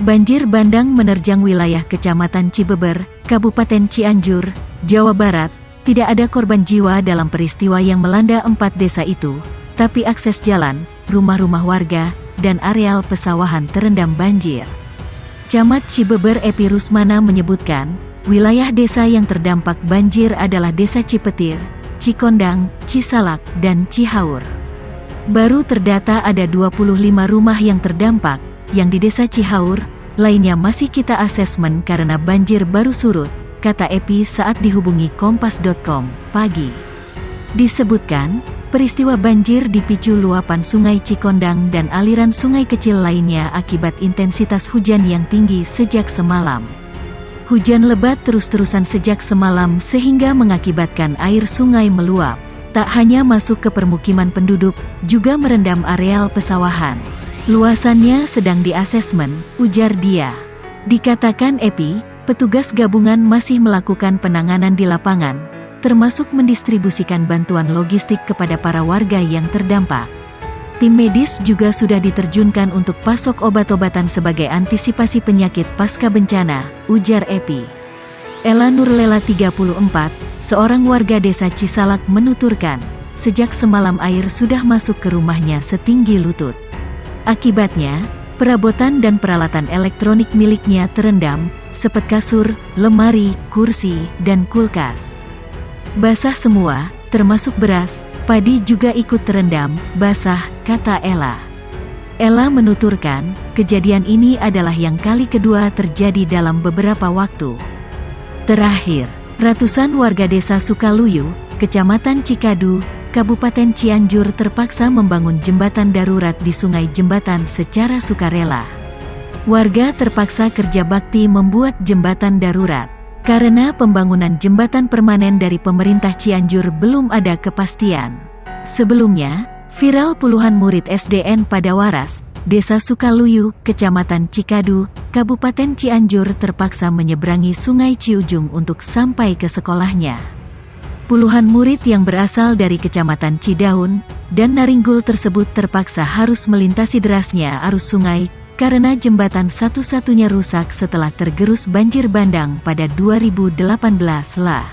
Banjir bandang menerjang wilayah Kecamatan Cibeber, Kabupaten Cianjur, Jawa Barat. Tidak ada korban jiwa dalam peristiwa yang melanda 4 desa itu, tapi akses jalan, rumah-rumah warga, dan areal pesawahan terendam banjir. Camat Cibeber Epi Rusmana menyebutkan, wilayah desa yang terdampak banjir adalah Desa Cipetir, Cikondang, Cisalak, dan Cihaur. Baru terdata ada 25 rumah yang terdampak, yang di Desa Cihaur, lainnya masih kita asesmen karena banjir baru surut, kata Epi saat dihubungi Kompas.com, pagi. Disebutkan, peristiwa banjir dipicu luapan sungai Cikondang dan aliran sungai kecil lainnya akibat intensitas hujan yang tinggi sejak semalam. Hujan lebat terus-terusan sejak semalam sehingga mengakibatkan air sungai meluap. Tak hanya masuk ke permukiman penduduk, juga merendam areal pesawahan. Luasannya sedang diasesmen, ujar dia. Dikatakan Epi, petugas gabungan masih melakukan penanganan di lapangan, termasuk mendistribusikan bantuan logistik kepada para warga yang terdampak. Tim medis juga sudah diterjunkan untuk pasok obat-obatan sebagai antisipasi penyakit pasca bencana, ujar Epi. Ella Nurlela 34, seorang warga desa Cisalak menuturkan, sejak semalam air sudah masuk ke rumahnya setinggi lutut. Akibatnya, perabotan dan peralatan elektronik miliknya terendam, seperti kasur, lemari, kursi, dan kulkas. Basah semua, termasuk beras, padi juga ikut terendam, basah, kata Ella. Ella menuturkan, kejadian ini adalah yang kali kedua terjadi dalam beberapa waktu terakhir. Ratusan warga desa Sukaluyu, Kecamatan Cikadu, Kabupaten Cianjur terpaksa membangun jembatan darurat di Sungai Jembatan secara sukarela. Warga terpaksa kerja bakti membuat jembatan darurat. Karena pembangunan jembatan permanen dari pemerintah Cianjur belum ada kepastian. Sebelumnya, viral puluhan murid SDN Padawaras, Desa Sukaluyu, Kecamatan Cikadu, Kabupaten Cianjur terpaksa menyeberangi Sungai Ciujung untuk sampai ke sekolahnya. Puluhan murid yang berasal dari Kecamatan Cidaun dan Naringgul tersebut terpaksa harus melintasi derasnya arus sungai, karena jembatan satu-satunya rusak setelah tergerus banjir bandang pada 2018 lah.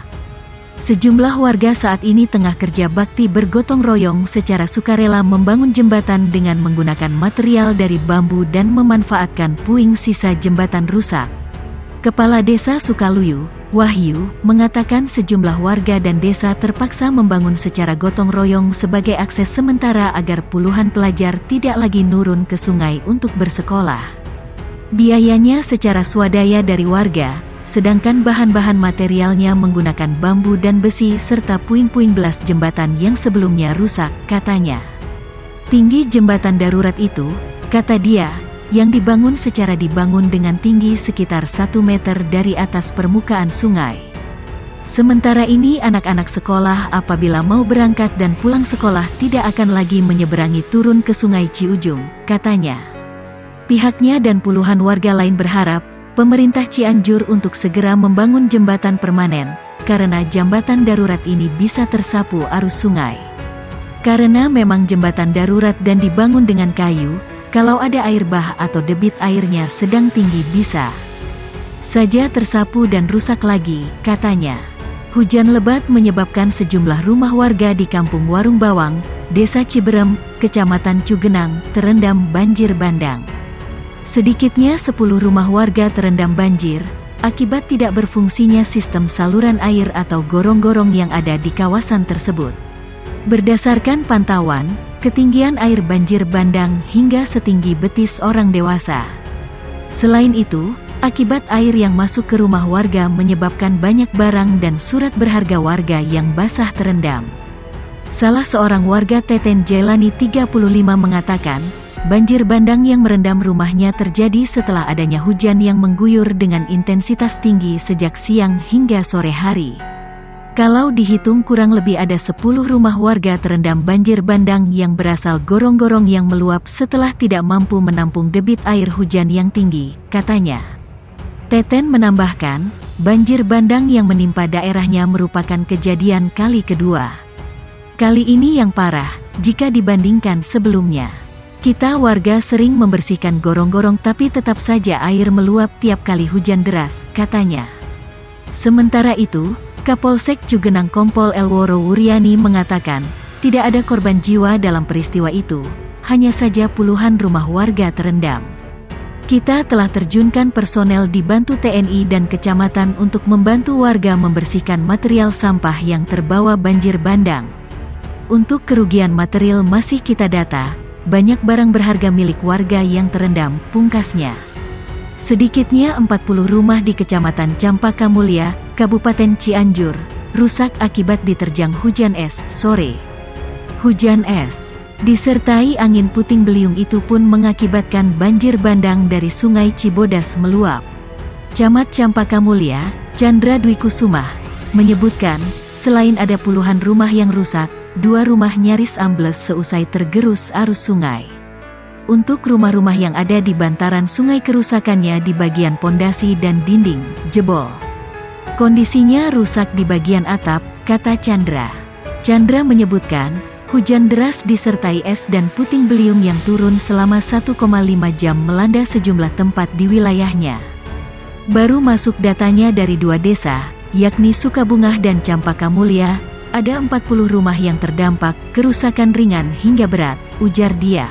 Sejumlah warga saat ini tengah kerja bakti bergotong royong secara sukarela membangun jembatan dengan menggunakan material dari bambu dan memanfaatkan puing sisa jembatan rusak. Kepala Desa Sukaluyu, Wahyu, mengatakan sejumlah warga dan desa terpaksa membangun secara gotong royong sebagai akses sementara agar puluhan pelajar tidak lagi nurun ke sungai untuk bersekolah. Biayanya secara swadaya dari warga, sedangkan bahan-bahan materialnya menggunakan bambu dan besi serta puing-puing belas jembatan yang sebelumnya rusak, katanya. Tinggi jembatan darurat itu, kata dia, yang dibangun dibangun dengan tinggi sekitar 1 meter dari atas permukaan sungai. Sementara ini anak-anak sekolah apabila mau berangkat dan pulang sekolah tidak akan lagi menyeberangi turun ke Sungai Ciujung, katanya. Pihaknya dan puluhan warga lain berharap, pemerintah Cianjur untuk segera membangun jembatan permanen, karena jembatan darurat ini bisa tersapu arus sungai. Karena memang jembatan darurat dan dibangun dengan kayu, kalau ada air bah atau debit airnya sedang tinggi bisa saja tersapu dan rusak lagi, katanya. Hujan lebat menyebabkan sejumlah rumah warga di Kampung Warung Bawang, Desa Ciberem, Kecamatan Cugenang, terendam banjir bandang. Sedikitnya 10 rumah warga terendam banjir, akibat tidak berfungsinya sistem saluran air atau gorong-gorong yang ada di kawasan tersebut. Berdasarkan pantauan, ketinggian air banjir bandang hingga setinggi betis orang dewasa. Selain itu, akibat air yang masuk ke rumah warga menyebabkan banyak barang dan surat berharga warga yang basah terendam. Salah seorang warga Teten Jailani 35 mengatakan, banjir bandang yang merendam rumahnya terjadi setelah adanya hujan yang mengguyur dengan intensitas tinggi sejak siang hingga sore hari. Kalau dihitung kurang lebih ada 10 rumah warga terendam banjir bandang yang berasal gorong-gorong yang meluap setelah tidak mampu menampung debit air hujan yang tinggi, katanya. Teten menambahkan, banjir bandang yang menimpa daerahnya merupakan kejadian kali kedua. Kali ini yang parah, jika dibandingkan sebelumnya. Kita warga sering membersihkan gorong-gorong tapi tetap saja air meluap tiap kali hujan deras, katanya. Sementara itu, Kapolsek Cugenang Kompol Elworo Wuryani mengatakan, tidak ada korban jiwa dalam peristiwa itu, hanya saja puluhan rumah warga terendam. Kita telah terjunkan personel dibantu TNI dan kecamatan untuk membantu warga membersihkan material sampah yang terbawa banjir bandang. Untuk kerugian material masih kita data, banyak barang berharga milik warga yang terendam, pungkasnya. Sedikitnya 40 rumah di Kecamatan Campaka Mulya, Kabupaten Cianjur, rusak akibat diterjang hujan es, sore. Hujan es, disertai angin puting beliung itu pun mengakibatkan banjir bandang dari Sungai Cibodas meluap. Camat Campaka Mulya, Chandra Dwi Kusumah, menyebutkan, selain ada puluhan rumah yang rusak, 2 rumah nyaris ambles seusai tergerus arus sungai. Untuk rumah-rumah yang ada di bantaran sungai kerusakannya di bagian pondasi dan dinding, jebol. Kondisinya rusak di bagian atap, kata Chandra. Chandra menyebutkan, hujan deras disertai es dan puting beliung yang turun selama 1,5 jam melanda sejumlah tempat di wilayahnya. Baru masuk datanya dari 2 desa, yakni Sukabungah dan Campaka Mulya, ada 40 rumah yang terdampak, kerusakan ringan hingga berat, ujar dia.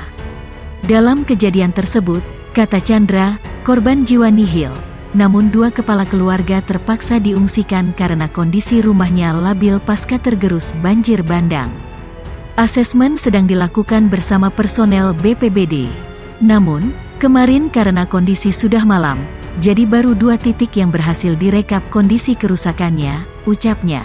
Dalam kejadian tersebut, kata Chandra, korban jiwa nihil, namun 2 kepala keluarga terpaksa diungsikan karena kondisi rumahnya labil pasca tergerus banjir bandang. Asesmen sedang dilakukan bersama personel BPBD. Namun, kemarin karena kondisi sudah malam, jadi baru 2 titik yang berhasil direkap kondisi kerusakannya, ucapnya.